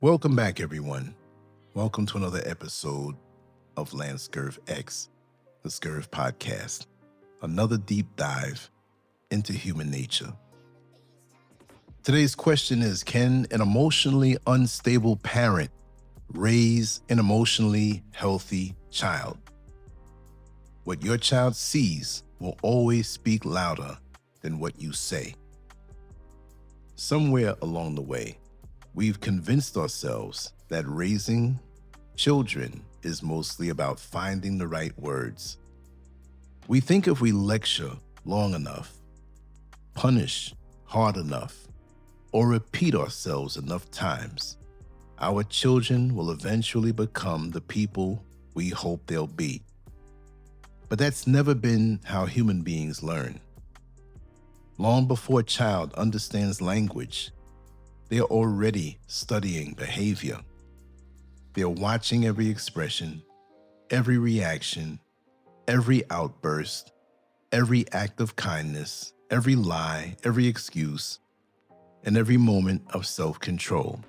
Welcome back, everyone. Welcome to another episode of LanceScurvX, the Scurv podcast. Another deep dive into human nature. Today's question is, can an emotionally unstable parent raise an emotionally healthy child? What your child sees will always speak louder than what you say. Somewhere along the way, we've convinced ourselves that raising children is mostly about finding the right words. We think if we lecture long enough, punish hard enough, or repeat ourselves enough times, our children will eventually become the people we hope they'll be. But that's never been how human beings learn. Long before a child understands language, they're already studying behavior. They're watching every expression, every reaction, every outburst, every act of kindness, every lie, every excuse, and every moment of self-control.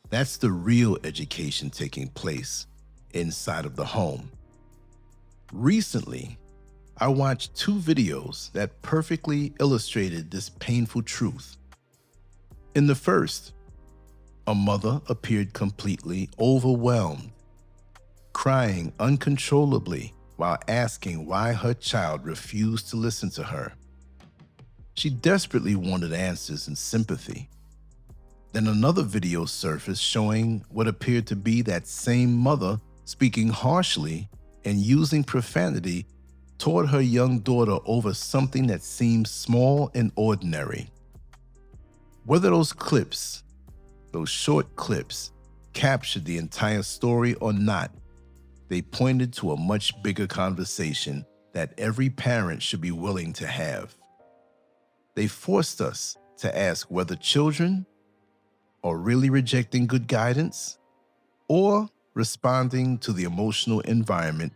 That's the real education taking place inside of the home. Recently, I watched two videos that perfectly illustrated this painful truth. In the first, a mother appeared completely overwhelmed, crying uncontrollably while asking why her child refused to listen to her. She desperately wanted answers and sympathy. Then another video surfaced showing what appeared to be that same mother speaking harshly and using profanity toward her young daughter over something that seemed small and ordinary. Whether those short clips, captured the entire story or not, they pointed to a much bigger conversation that every parent should be willing to have. They forced us to ask whether children are really rejecting good guidance or responding to the emotional environment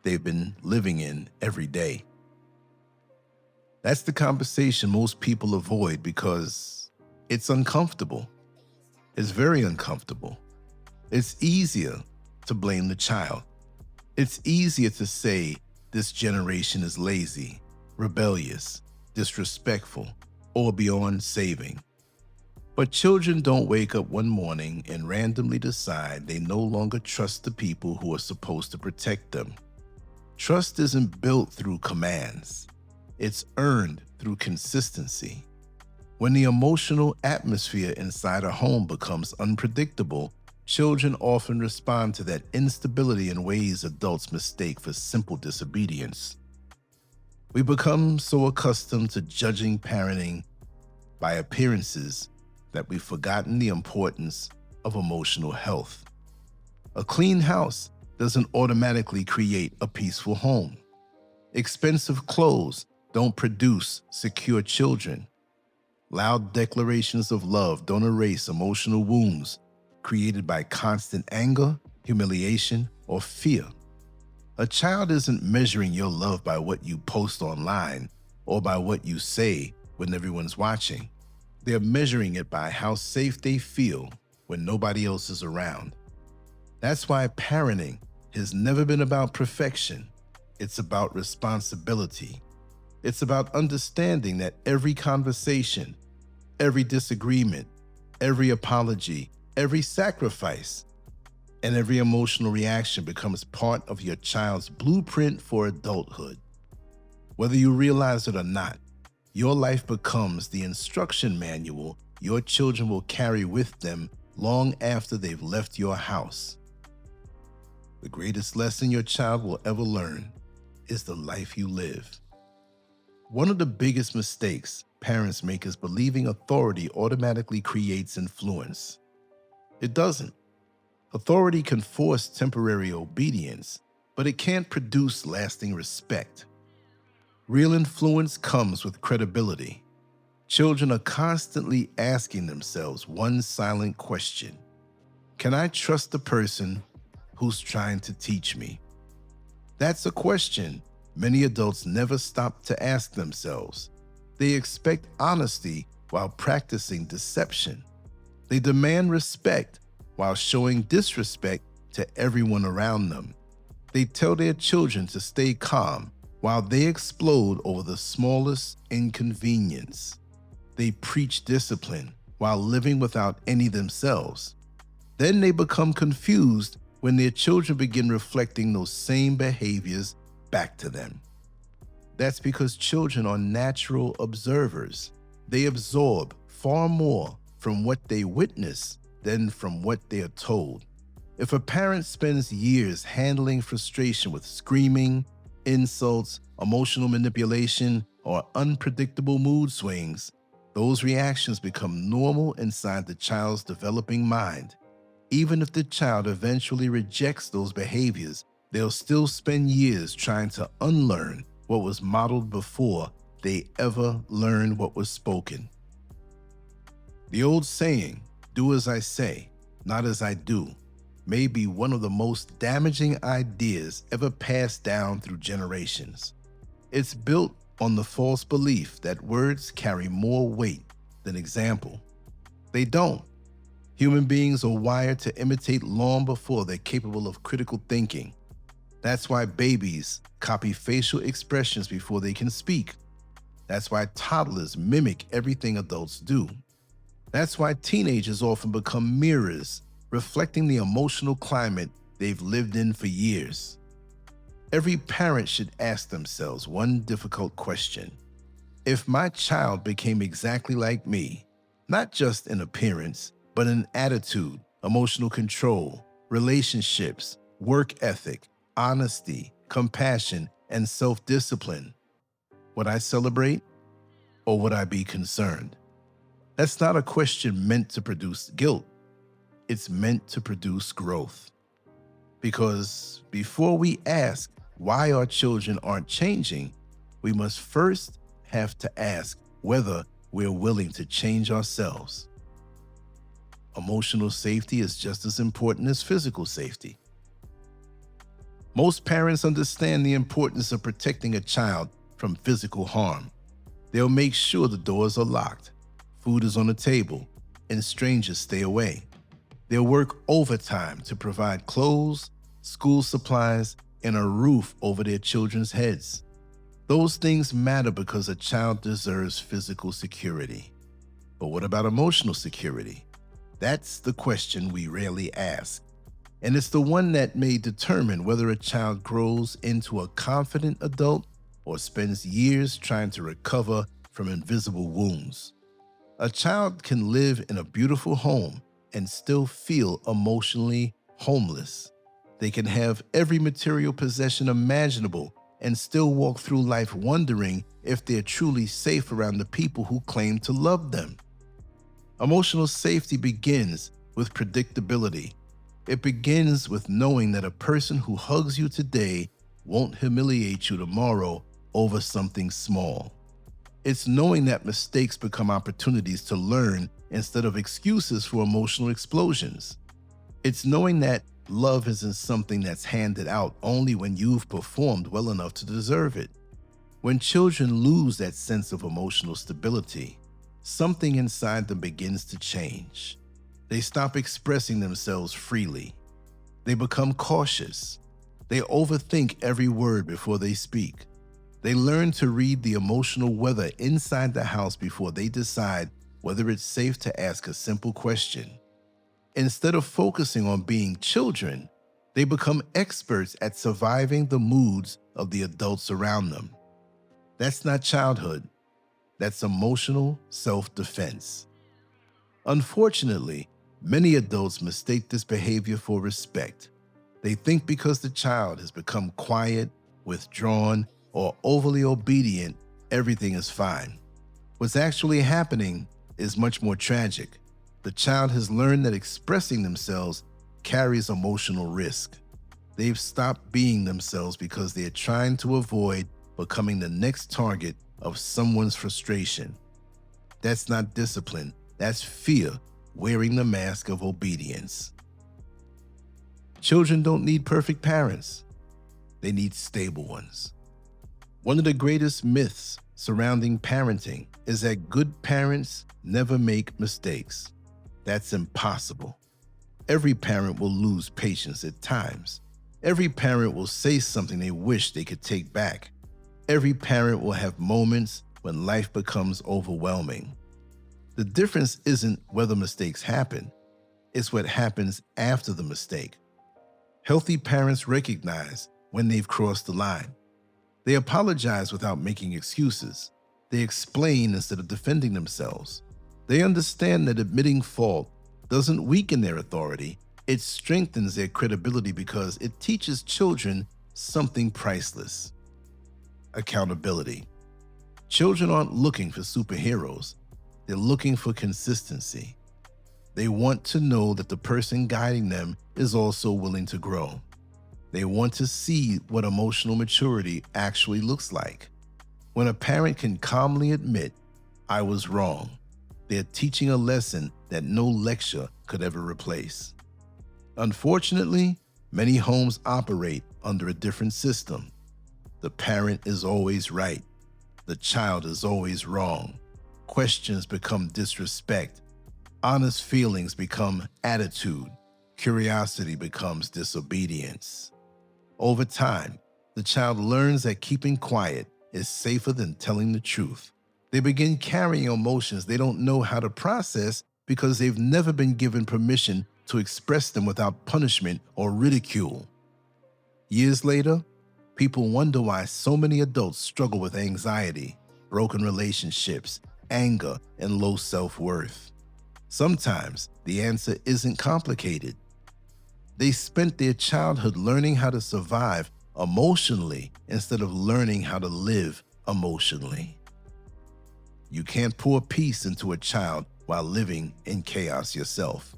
they've been living in every day. That's the conversation most people avoid because it's uncomfortable. It's very uncomfortable. It's easier to blame the child. It's easier to say this generation is lazy, rebellious, disrespectful, or beyond saving. But children don't wake up one morning and randomly decide they no longer trust the people who are supposed to protect them. Trust isn't built through commands. It's earned through consistency. When the emotional atmosphere inside a home becomes unpredictable, children often respond to that instability in ways adults mistake for simple disobedience. We become so accustomed to judging parenting by appearances that we've forgotten the importance of emotional health. A clean house doesn't automatically create a peaceful home. Expensive clothes don't produce secure children. Loud declarations of love don't erase emotional wounds created by constant anger, humiliation, or fear. A child isn't measuring your love by what you post online or by what you say when everyone's watching. They're measuring it by how safe they feel when nobody else is around. That's why parenting has never been about perfection. It's about responsibility. It's about understanding that every conversation, every disagreement, every apology, every sacrifice, and every emotional reaction becomes part of your child's blueprint for adulthood. Whether you realize it or not, your life becomes the instruction manual your children will carry with them long after they've left your house. The greatest lesson your child will ever learn is the life you live. One of the biggest mistakes parents make is believing authority automatically creates influence. It doesn't. Authority can force temporary obedience, but it can't produce lasting respect. Real influence comes with credibility. Children are constantly asking themselves one silent question: can I trust the person who's trying to teach me? That's a question many adults never stop to ask themselves. They expect honesty while practicing deception. They demand respect while showing disrespect to everyone around them. They tell their children to stay calm while they explode over the smallest inconvenience. They preach discipline while living without any themselves. Then they become confused when their children begin reflecting those same behaviors back to them. That's because children are natural observers. They absorb far more from what they witness than from what they are told. If a parent spends years handling frustration with screaming, insults, emotional manipulation, or unpredictable mood swings, those reactions become normal inside the child's developing mind. Even if the child eventually rejects those behaviors, they'll still spend years trying to unlearn what was modeled before they ever learned what was spoken. The old saying, "Do as I say, not as I do," may be one of the most damaging ideas ever passed down through generations. It's built on the false belief that words carry more weight than example. They don't. Human beings are wired to imitate long before they're capable of critical thinking. That's why babies copy facial expressions before they can speak. That's why toddlers mimic everything adults do. That's why teenagers often become mirrors, reflecting the emotional climate they've lived in for years. Every parent should ask themselves one difficult question. If my child became exactly like me, not just in appearance, but in attitude, emotional control, relationships, work ethic, honesty, compassion, and self-discipline, would I celebrate or would I be concerned? That's not a question meant to produce guilt. It's meant to produce growth. Because before we ask why our children aren't changing, we must first have to ask whether we're willing to change ourselves. Emotional safety is just as important as physical safety. Most parents understand the importance of protecting a child from physical harm. They'll make sure the doors are locked, food is on the table, and strangers stay away. They'll work overtime to provide clothes, school supplies, and a roof over their children's heads. Those things matter because a child deserves physical security. But what about emotional security? That's the question we rarely ask. And it's the one that may determine whether a child grows into a confident adult or spends years trying to recover from invisible wounds. A child can live in a beautiful home and still feel emotionally homeless. They can have every material possession imaginable and still walk through life wondering if they're truly safe around the people who claim to love them. Emotional safety begins with predictability. It begins with knowing that a person who hugs you today won't humiliate you tomorrow over something small. It's knowing that mistakes become opportunities to learn instead of excuses for emotional explosions. It's knowing that love isn't something that's handed out only when you've performed well enough to deserve it. When children lose that sense of emotional stability, something inside them begins to change. They stop expressing themselves freely. They become cautious. They overthink every word before they speak. They learn to read the emotional weather inside the house before they decide whether it's safe to ask a simple question. Instead of focusing on being children, they become experts at surviving the moods of the adults around them. That's not childhood. That's emotional self-defense. Unfortunately, many adults mistake this behavior for respect. They think because the child has become quiet, withdrawn, or overly obedient, everything is fine. What's actually happening is much more tragic. The child has learned that expressing themselves carries emotional risk. They've stopped being themselves because they're trying to avoid becoming the next target of someone's frustration. That's not discipline, that's fear wearing the mask of obedience. Children don't need perfect parents. They need stable ones. One of the greatest myths surrounding parenting is that good parents never make mistakes. That's impossible. Every parent will lose patience at times. Every parent will say something they wish they could take back. Every parent will have moments when life becomes overwhelming. The difference isn't whether mistakes happen, it's what happens after the mistake. Healthy parents recognize when they've crossed the line. They apologize without making excuses. They explain instead of defending themselves. They understand that admitting fault doesn't weaken their authority, it strengthens their credibility because it teaches children something priceless: accountability. Children aren't looking for superheroes, they're looking for consistency. They want to know that the person guiding them is also willing to grow. They want to see what emotional maturity actually looks like. When a parent can calmly admit, "I was wrong," they're teaching a lesson that no lecture could ever replace. Unfortunately, many homes operate under a different system. The parent is always right. The child is always wrong. Questions become disrespect. Honest feelings become attitude. Curiosity becomes disobedience. Over time, the child learns that keeping quiet is safer than telling the truth. They begin carrying emotions they don't know how to process because they've never been given permission to express them without punishment or ridicule. Years later, people wonder why so many adults struggle with anxiety, broken relationships, anger, and low self-worth. Sometimes the answer isn't complicated. They spent their childhood learning how to survive emotionally instead of learning how to live emotionally. You can't pour peace into a child while living in chaos yourself.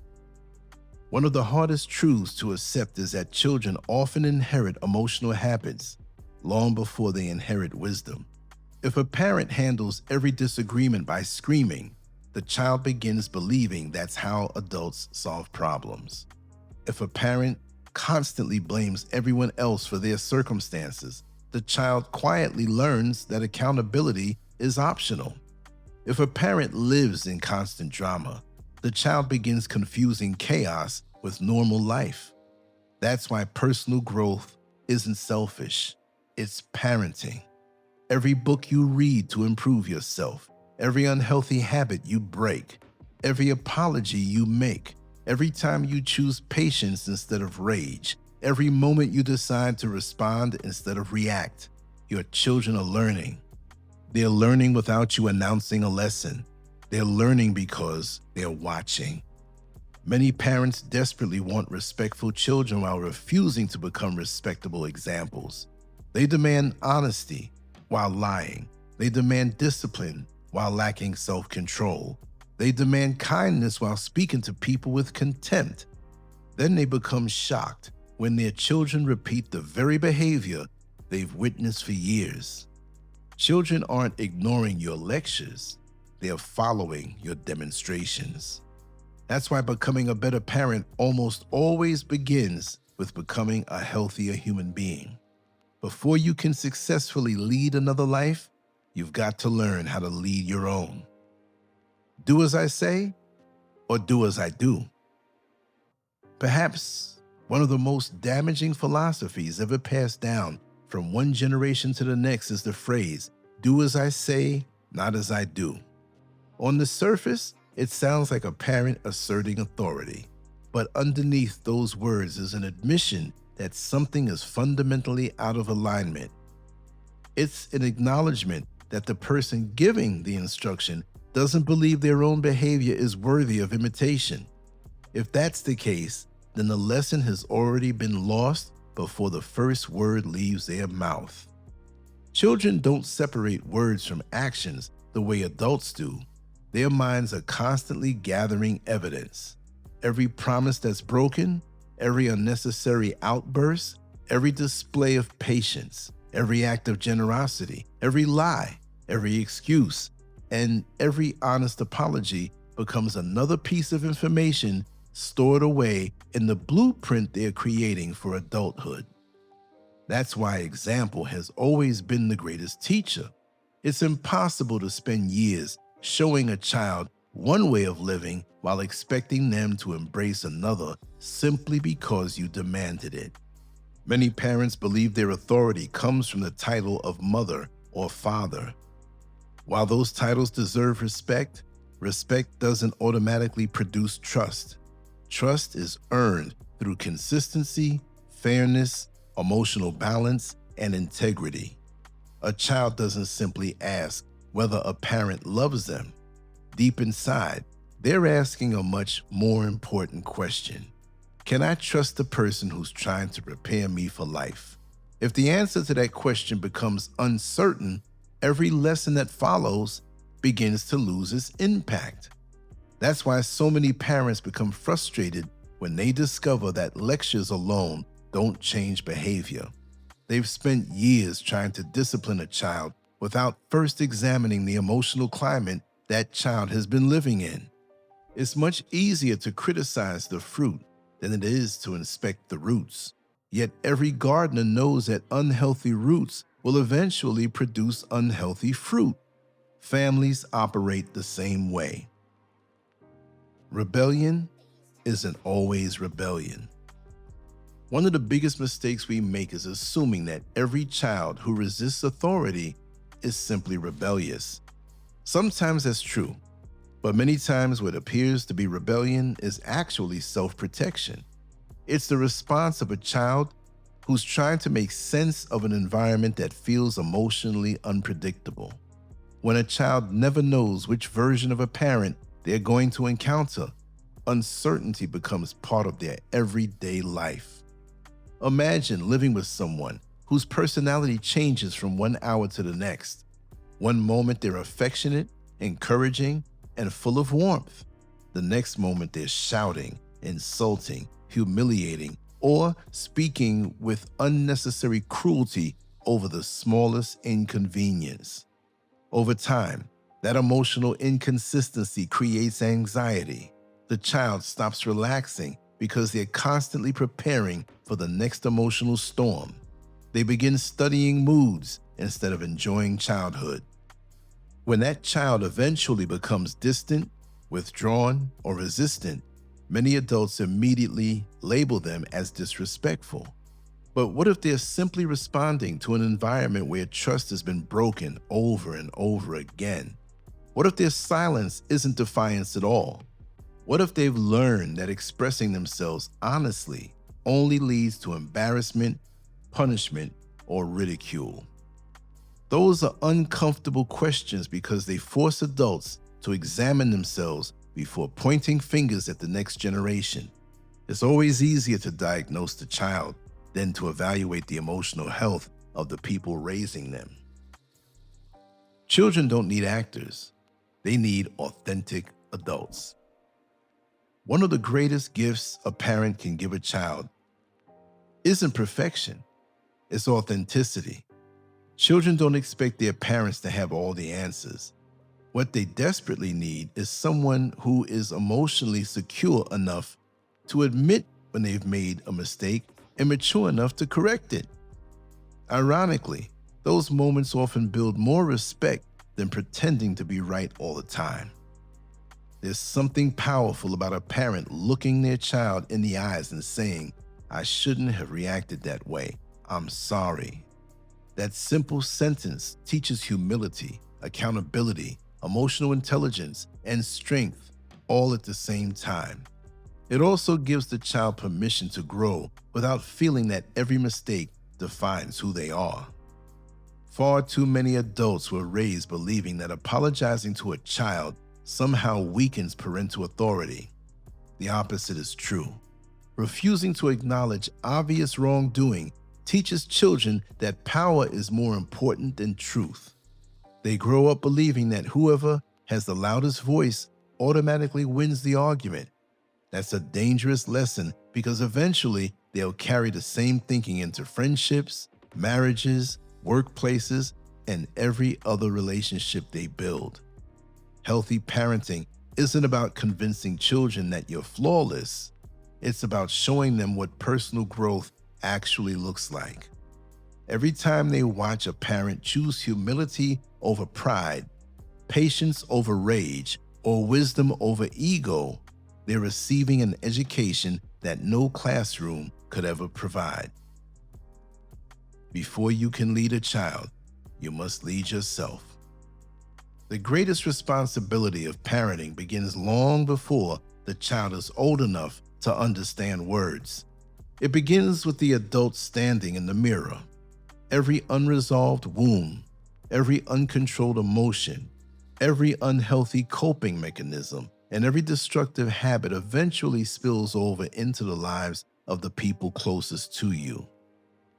One of the hardest truths to accept is that children often inherit emotional habits long before they inherit wisdom. If a parent handles every disagreement by screaming, the child begins believing that's how adults solve problems. If a parent constantly blames everyone else for their circumstances, the child quietly learns that accountability is optional. If a parent lives in constant drama, the child begins confusing chaos with normal life. That's why personal growth isn't selfish, it's parenting. Every book you read to improve yourself, every unhealthy habit you break, every apology you make, every time you choose patience instead of rage, every moment you decide to respond instead of react, your children are learning. They're learning without you announcing a lesson. They're learning because they're watching. Many parents desperately want respectful children while refusing to become respectable examples. They demand honesty while lying. They demand discipline while lacking self-control. They demand kindness while speaking to people with contempt. Then they become shocked when their children repeat the very behavior they've witnessed for years. Children aren't ignoring your lectures, they are following your demonstrations. That's why becoming a better parent almost always begins with becoming a healthier human being. Before you can successfully lead another life, you've got to learn how to lead your own. Do as I say, or do as I do. Perhaps one of the most damaging philosophies ever passed down from one generation to the next is the phrase, "Do as I say, not as I do." On the surface, it sounds like a parent asserting authority, but underneath those words is an admission that something is fundamentally out of alignment. It's an acknowledgement that the person giving the instruction doesn't believe their own behavior is worthy of imitation. If that's the case, then the lesson has already been lost before the first word leaves their mouth. Children don't separate words from actions the way adults do. Their minds are constantly gathering evidence. Every promise that's broken, every unnecessary outburst, every display of patience, every act of generosity, every lie, every excuse, and every honest apology becomes another piece of information stored away in the blueprint they're creating for adulthood. That's why example has always been the greatest teacher. It's impossible to spend years showing a child one way of living while expecting them to embrace another simply because you demanded it. Many parents believe their authority comes from the title of mother or father. While those titles deserve respect, respect doesn't automatically produce trust. Trust is earned through consistency, fairness, emotional balance, and integrity. A child doesn't simply ask whether a parent loves them. Deep inside, they're asking a much more important question. Can I trust the person who's trying to prepare me for life? If the answer to that question becomes uncertain, every lesson that follows begins to lose its impact. That's why so many parents become frustrated when they discover that lectures alone don't change behavior. They've spent years trying to discipline a child without first examining the emotional climate that child has been living in. It's much easier to criticize the fruit than it is to inspect the roots. Yet every gardener knows that unhealthy roots will eventually produce unhealthy fruit. Families operate the same way. Rebellion isn't always rebellion. One of the biggest mistakes we make is assuming that every child who resists authority is simply rebellious. Sometimes that's true, but many times what appears to be rebellion is actually self-protection. It's the response of a child who's trying to make sense of an environment that feels emotionally unpredictable. When a child never knows which version of a parent they're going to encounter, uncertainty becomes part of their everyday life. Imagine living with someone whose personality changes from one hour to the next. One moment they're affectionate, encouraging, and full of warmth. The next moment they're shouting, insulting, humiliating, or speaking with unnecessary cruelty over the smallest inconvenience. Over time, that emotional inconsistency creates anxiety. The child stops relaxing because they're constantly preparing for the next emotional storm. They begin studying moods instead of enjoying childhood. When that child eventually becomes distant, withdrawn, or resistant, many adults immediately label them as disrespectful. But what if they're simply responding to an environment where trust has been broken over and over again? What if their silence isn't defiance at all? What if they've learned that expressing themselves honestly only leads to embarrassment, punishment, or ridicule? Those are uncomfortable questions because they force adults to examine themselves before pointing fingers at the next generation. It's always easier to diagnose the child than to evaluate the emotional health of the people raising them. Children don't need actors. They need authentic adults. One of the greatest gifts a parent can give a child isn't perfection, it's authenticity. Children don't expect their parents to have all the answers. What they desperately need is someone who is emotionally secure enough to admit when they've made a mistake and mature enough to correct it. Ironically, those moments often build more respect than pretending to be right all the time. There's something powerful about a parent looking their child in the eyes and saying, "I shouldn't have reacted that way. I'm sorry." That simple sentence teaches humility, accountability, emotional intelligence, and strength all at the same time. It also gives the child permission to grow without feeling that every mistake defines who they are. Far too many adults were raised believing that apologizing to a child somehow weakens parental authority. The opposite is true. Refusing to acknowledge obvious wrongdoing teaches children that power is more important than truth. They grow up believing that whoever has the loudest voice automatically wins the argument. That's a dangerous lesson because eventually they'll carry the same thinking into friendships, marriages, workplaces, and every other relationship they build. Healthy parenting isn't about convincing children that you're flawless. It's about showing them what personal growth actually looks like. Every time they watch a parent choose humility over pride, patience over rage, or wisdom over ego, they're receiving an education that no classroom could ever provide. Before you can lead a child, you must lead yourself. The greatest responsibility of parenting begins long before the child is old enough to understand words. It begins with the adult standing in the mirror. Every unresolved wound, every uncontrolled emotion, every unhealthy coping mechanism, and every destructive habit eventually spills over into the lives of the people closest to you.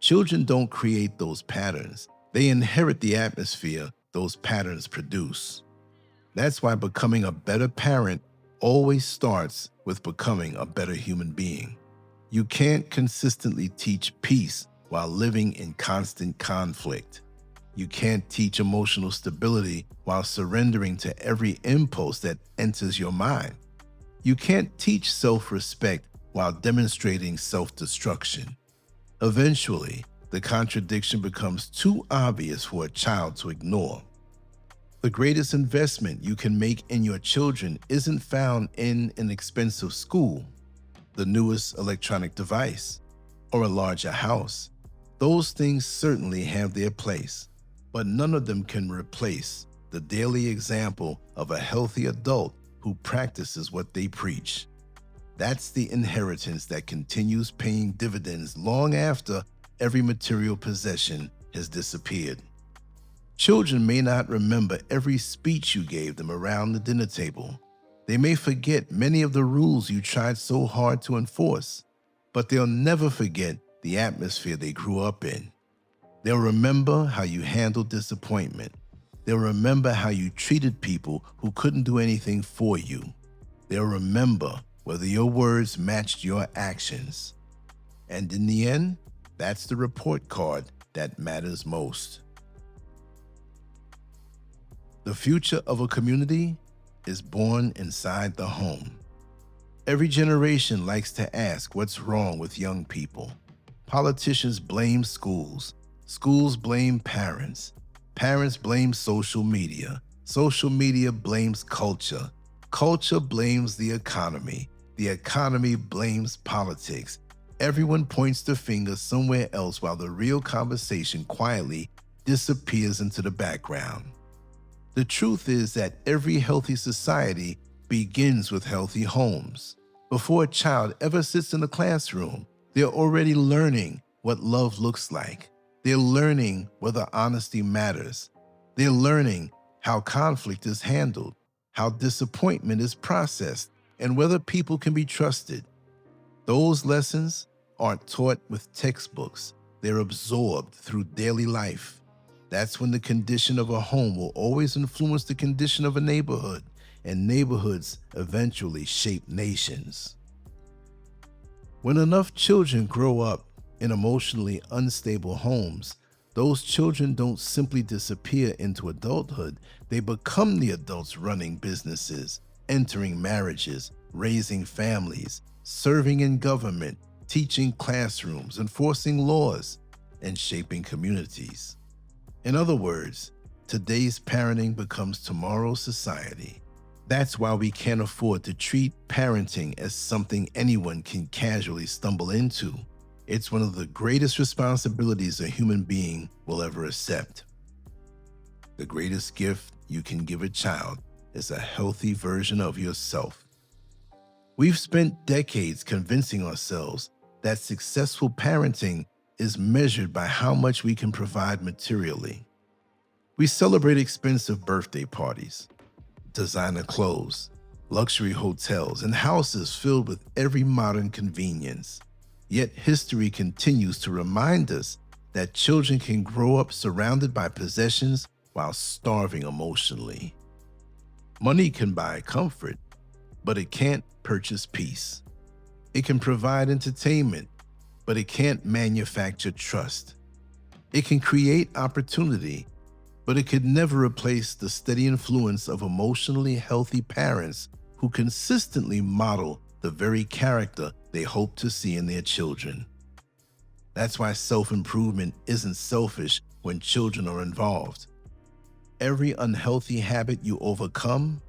Children don't create those patterns. They inherit the atmosphere those patterns produce. That's why becoming a better parent always starts with becoming a better human being. You can't consistently teach peace while living in constant conflict. You can't teach emotional stability while surrendering to every impulse that enters your mind. You can't teach self-respect while demonstrating self-destruction. Eventually, the contradiction becomes too obvious for a child to ignore. The greatest investment you can make in your children isn't found in an expensive school, the newest electronic device, or a larger house. Those things certainly have their place, but none of them can replace the daily example of a healthy adult who practices what they preach. That's the inheritance that continues paying dividends long after every material possession has disappeared. Children may not remember every speech you gave them around the dinner table. They may forget many of the rules you tried so hard to enforce, but they'll never forget the atmosphere they grew up in. They'll remember how you handled disappointment. They'll remember how you treated people who couldn't do anything for you. They'll remember whether your words matched your actions. And in the end, that's the report card that matters most. The future of a community is born inside the home. Every generation likes to ask what's wrong with young people. Politicians blame schools. Schools blame parents. Parents blame social media. Social media blames culture. Culture blames the economy. The economy blames politics. Everyone points the finger somewhere else while the real conversation quietly disappears into the background. The truth is that every healthy society begins with healthy homes. Before a child ever sits in the classroom, they're already learning what love looks like. They're learning whether honesty matters. They're learning how conflict is handled, how disappointment is processed, and whether people can be trusted. Those lessons aren't taught with textbooks. They're absorbed through daily life. That's when the condition of a home will always influence the condition of a neighborhood, and neighborhoods eventually shape nations. When enough children grow up in emotionally unstable homes, those children don't simply disappear into adulthood. They become the adults running businesses, entering marriages, raising families, serving in government, teaching classrooms, enforcing laws, and shaping communities. In other words, today's parenting becomes tomorrow's society. That's why we can't afford to treat parenting as something anyone can casually stumble into. It's one of the greatest responsibilities a human being will ever accept. The greatest gift you can give a child is a healthy version of yourself. We've spent decades convincing ourselves that successful parenting is measured by how much we can provide materially. We celebrate expensive birthday parties, designer clothes, luxury hotels, and houses filled with every modern convenience. Yet history continues to remind us that children can grow up surrounded by possessions while starving emotionally. Money can buy comfort, but it can't purchase peace. It can provide entertainment, but it can't manufacture trust. It can create opportunity, but it could never replace the steady influence of emotionally healthy parents who consistently model the very character they hope to see in their children. That's why self-improvement isn't selfish when children are involved. Every unhealthy habit you overcome,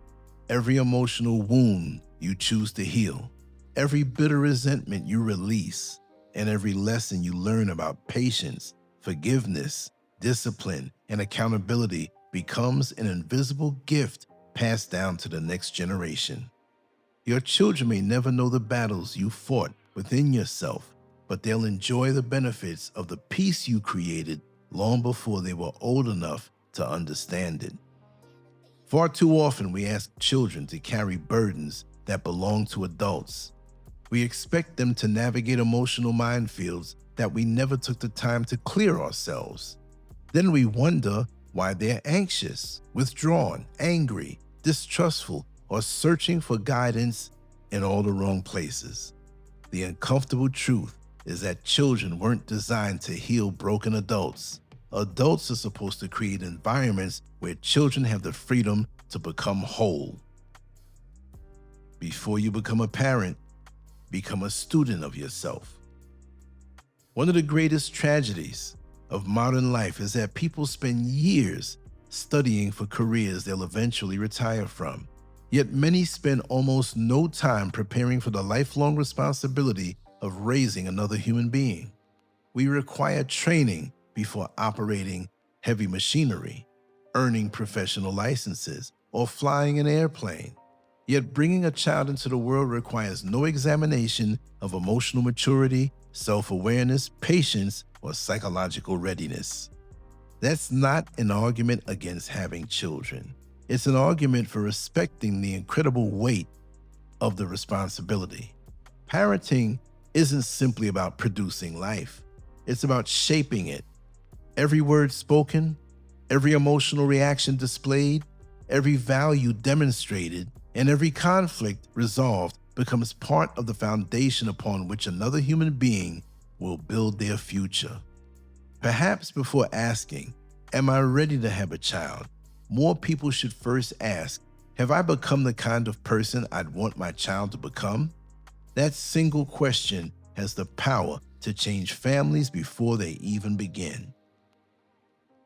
every emotional wound you choose to heal, Every bitter resentment you release, and every lesson you learn about patience, forgiveness, discipline, and accountability becomes an invisible gift passed down to the next generation. Your children may never know the battles you fought within yourself, but they'll enjoy the benefits of the peace you created long before they were old enough to understand it. Far too often, we ask children to carry burdens that belong to adults. We expect them to navigate emotional minefields that we never took the time to clear ourselves. Then we wonder why they're anxious, withdrawn, angry, distrustful, or searching for guidance in all the wrong places. The uncomfortable truth is that children weren't designed to heal broken adults. Adults are supposed to create environments where children have the freedom to become whole. Before you become a parent, become a student of yourself. One of the greatest tragedies of modern life is that people spend years studying for careers they'll eventually retire from. Yet many spend almost no time preparing for the lifelong responsibility of raising another human being. We require training before operating heavy machinery, earning professional licenses, or flying an airplane. Yet bringing a child into the world requires no examination of emotional maturity, self-awareness, patience, or psychological readiness. That's not an argument against having children. It's an argument for respecting the incredible weight of the responsibility. Parenting isn't simply about producing life. It's about shaping it. Every word spoken, every emotional reaction displayed, every value demonstrated, and every conflict resolved becomes part of the foundation upon which another human being will build their future. Perhaps before asking, "Am I ready to have a child?" more people should first ask, "Have I become the kind of person I'd want my child to become?" That single question has the power to change families before they even begin.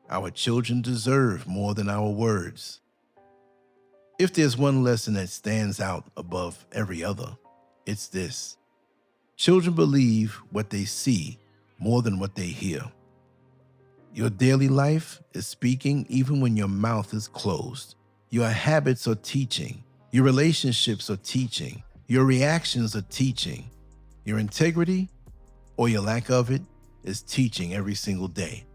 Our children deserve more than our words. If there's one lesson that stands out above every other, it's this: children believe what they see more than what they hear. Your daily life is speaking even when your mouth is closed. Your habits are teaching. Your relationships are teaching. Your reactions are teaching. Your integrity, or your lack of it, is teaching every single day.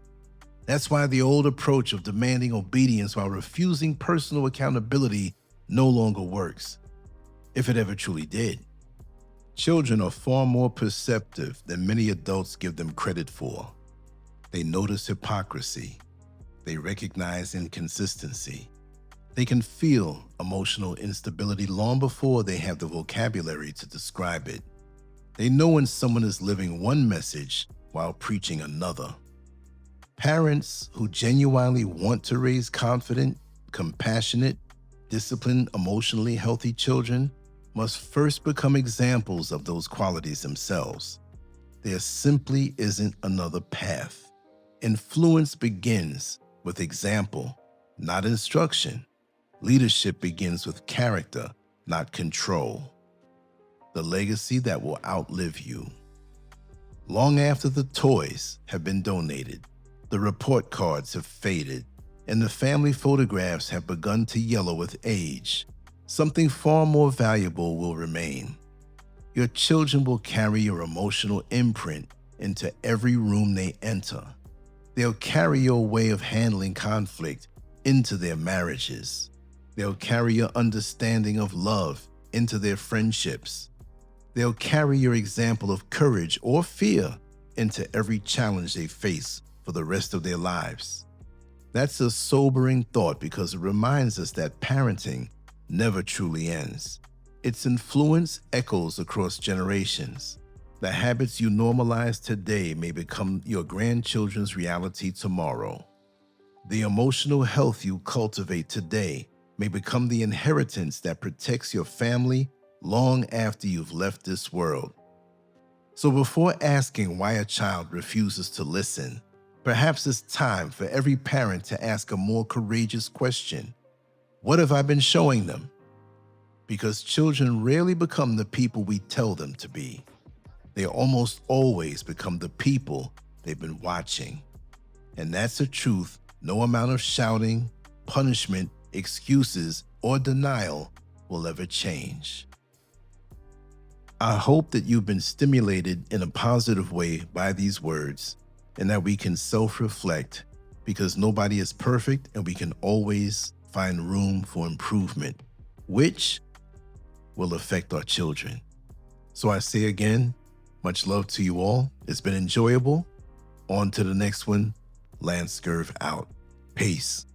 That's why the old approach of demanding obedience while refusing personal accountability no longer works, if it ever truly did. Children are far more perceptive than many adults give them credit for. They notice hypocrisy. They recognize inconsistency. They can feel emotional instability long before they have the vocabulary to describe it. They know when someone is living one message while preaching another. Parents who genuinely want to raise confident, compassionate, disciplined, emotionally healthy children must first become examples of those qualities themselves. There simply isn't another path. Influence begins with example, not instruction. Leadership begins with character, not control. The legacy that will outlive you. Long after the toys have been donated, the report cards have faded, and the family photographs have begun to yellow with age, something far more valuable will remain. Your children will carry your emotional imprint into every room they enter. They'll carry your way of handling conflict into their marriages. They'll carry your understanding of love into their friendships. They'll carry your example of courage or fear into every challenge they face for the rest of their lives. That's a sobering thought because it reminds us that parenting never truly ends. Its influence echoes across generations. The habits you normalize today may become your grandchildren's reality tomorrow. The emotional health you cultivate today may become the inheritance that protects your family long after you've left this world. So before asking why a child refuses to listen, perhaps it's time for every parent to ask a more courageous question. What have I been showing them? because children rarely become the people we tell them to be. They almost always become the people they've been watching. And that's a truth no amount of shouting, punishment, excuses, or denial will ever change. I hope that you've been stimulated in a positive way by these words and that we can self-reflect, because nobody is perfect and we can always find room for improvement, which will affect our children. So I say again, much love to you all. It's been enjoyable. On to the next one. LanceScurv out. Peace.